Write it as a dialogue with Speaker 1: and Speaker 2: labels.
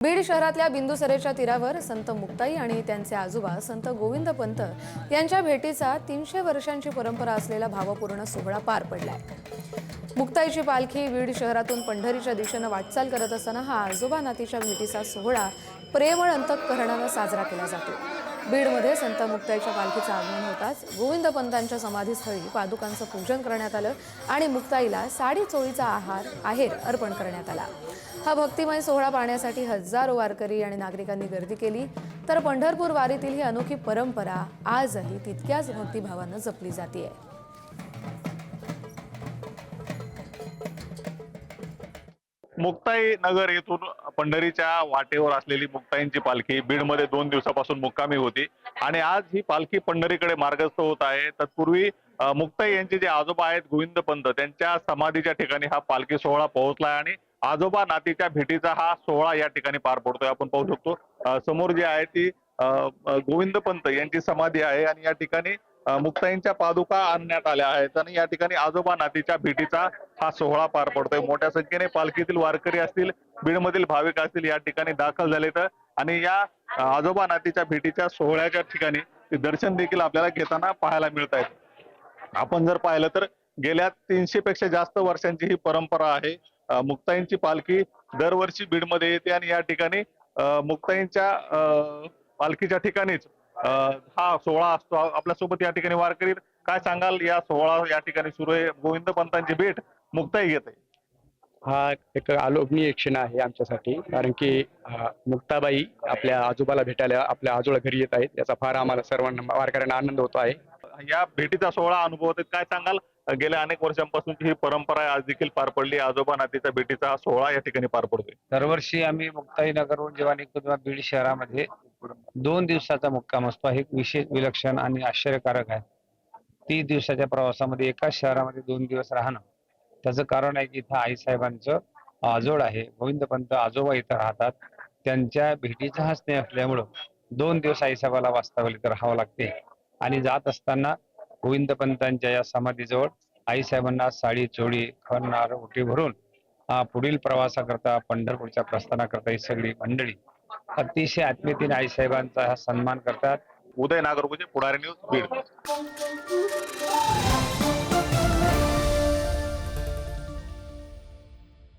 Speaker 1: बीड शहरातल्या बिंदुसरेच्या तीरावर संत मुक्ताई आणि त्यांचे आजोबा संत गोविंद पंत यांच्या भेटीचा 300 वर्षांची परंपरा असलेला भावपूर्ण सोहळा पार पडलाय। मुक्ताईची पालखी बीड शहरातून पंढरीच्या दिशेने वाटचाल करत असताना हा आजोबा नातीच्या भेटीचा सोहळा प्रेमळ अंतःकरणाने साजरा केला जातो। बीडमध्ये संत मुक्ताईच्या पालखीचं आगमन होताच गोविंद पंतांच्या समाधीस्थळी पादुकांचं पूजन करण्यात आलं आणि मुक्ताईला साडी चोळीचा आहेर अर्पण करण्यात आला। हा भक्तिमय सोहळा पाहण्यासाठी हजारो वारकरी आणि नागरिकांनी गर्दी केली, तर पंढरपूर वारीतील ही अनोखी परंपरा आजही तितक्याच भक्तिभावानं जपली जाते।
Speaker 2: मुक्ताई नगर येथून पंढरीच्या वाटेवर असलेली मुक्ताईंची पालखी बीडमध्ये 2 दिवसापासून मुक्कामी होती आणि आज ही पालखी पंढरीकडे मार्गस्थ होत आहे। तत्पूर्वी मुक्ताई यांचे जे आजोबा आहेत गोविंद पंत त्यांच्या समाधीच्या ठिकाणी हा पालखी सोहळा पोहोचलाय आणि आजोबा नातीच्या भेटीचा हा सोहळा या ठिकाणी पार पडतोय। आपण पाहू शकतो समोर जी आहे ती गोविंद पंत यांची समाधी आहे आणि या ठिकाणी मुक्ताईंच्या पादुका आणण्यात आल्या आहेत आणि या ठिकाणी आजोबा नातीच्या भेटीचा हा सोहळा पार पडतोय। मोठ्या संख्येने पालखीतील वारकरी असतील, बीडमधील भाविक असतील या ठिकाणी दाखल झालेत आणि या आजोबा नातीच्या भेटीच्या सोहळ्याच्या ठिकाणी दर्शन देखील आपल्याला घेताना पाहायला मिळत आहेत। आपण जर पाहिलं तर गेल्या 300 पेक्षा जास्त वर्षांची ही परंपरा आहे। मुक्ताईंची पालखी दरवर्षी बीडमध्ये येते आणि या ठिकाणी मुक्ताईंच्या पालखीच्या ठिकाणीच हा सोहळा असतो। आपल्यासोबत या ठिकाणी वारकरी काय सांगाल, या सोहळा या ठिकाणी सुरू आहे, गोविंद पंतांची भेट मुक्ताई घेते।
Speaker 3: हा एक अलोभनीय क्षण आहे आमच्यासाठी, कारण की मुक्ताबाई आपल्या आजोबाला भेटायला आपल्या आजोळा घरी येत आहेत याचा फार आम्हाला सर्वांना वारकऱ्यांना आनंद होतो आहे।
Speaker 2: या भेटीचा सोहळा अनुभवत काय सांगाल, गेल्या अनेक वर्षांपासून ही परंपरा आज देखील पार पडली, आजोबा नातीच्या भेटीचा हा सोहळा या ठिकाणी पार पडतोय।
Speaker 4: दरवर्षी आम्ही मुक्ताई नगरहून जेव्हा निघतो तेव्हा बीड शहरामध्ये 2 दिवसाचा मुक्काम असतो। हे विशेष विलक्षण आणि आश्चर्यकारक आहे। 30 दिवसाच्या प्रवासामध्ये एकाच शहरामध्ये 2 दिवस राहणं, त्याचं कारण आहे की इथं आईसाहेबांचं आजोळ आहे, गोविंद पंत आजोबा इथं राहतात, त्यांच्या भेटीचा हा स्नेह असल्यामुळं 2 दिवस आईसाहेबाला वास्तव्याला इथं राहावं लागते आणि जात असताना गोविंद पंतांच्या या समाधीजवळ आईसाहेबांना साडी चोळी खण नारळ ओटी भरून पुढील प्रवासाकरता पंढरपूरच्या प्रस्थानाकरता ही सगळी मंडळी अतिशय आत्मीयतेने आईसाहेबांचा हा सन्मान करतात।
Speaker 2: उदय नागरगोजे, पुढारी न्यूज, बीड।